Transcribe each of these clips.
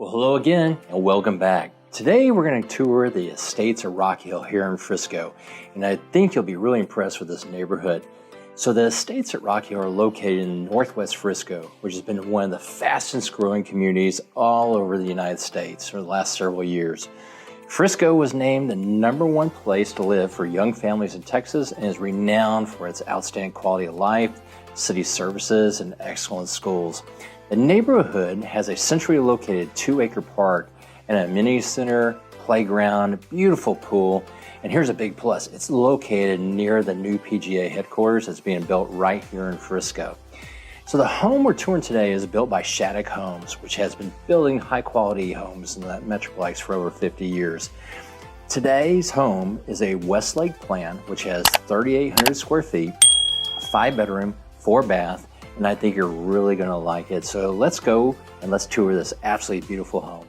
Well, hello again and welcome back. Today we're going to tour the estates of Rockhill here in Frisco, and I think you'll be really impressed with this neighborhood. So the estates at Rockhill are located in northwest Frisco, which has been one of the fastest growing communities all over the United States for the last several years. Frisco was named the #1 place to live for young families in Texas and is renowned for its outstanding quality of life, city services, and excellent schools. The neighborhood has a centrally located 2-acre park and a amenity center, playground, beautiful pool, and here's a big plus. It's located near the new PGA headquarters that's being built right here in Frisco. So the home we're touring today is built by Shaddock Homes, which has been building high-quality homes in the Metroplex for over 50 years. Today's home is a Westlake plan, which has 3,800 square feet, 5-bedroom, 4-bath, and I think you're really going to like it. So let's go and let's tour this absolutely beautiful home.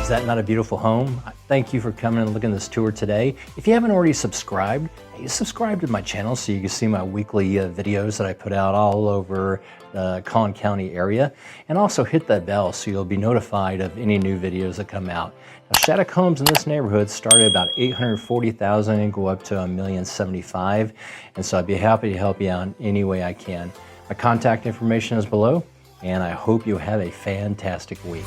Is that not a beautiful home? Thank you for coming and looking at this tour today. If you haven't already subscribed, hey, subscribe to my channel so you can see my weekly videos that I put out all over the Collin County area. And also hit that bell so you'll be notified of any new videos that come out. Now, Shaddock Homes in this neighborhood started about $840,000 and go up to $1,075,000. And so I'd be happy to help you out any way I can. My contact information is below, and I hope you have a fantastic week.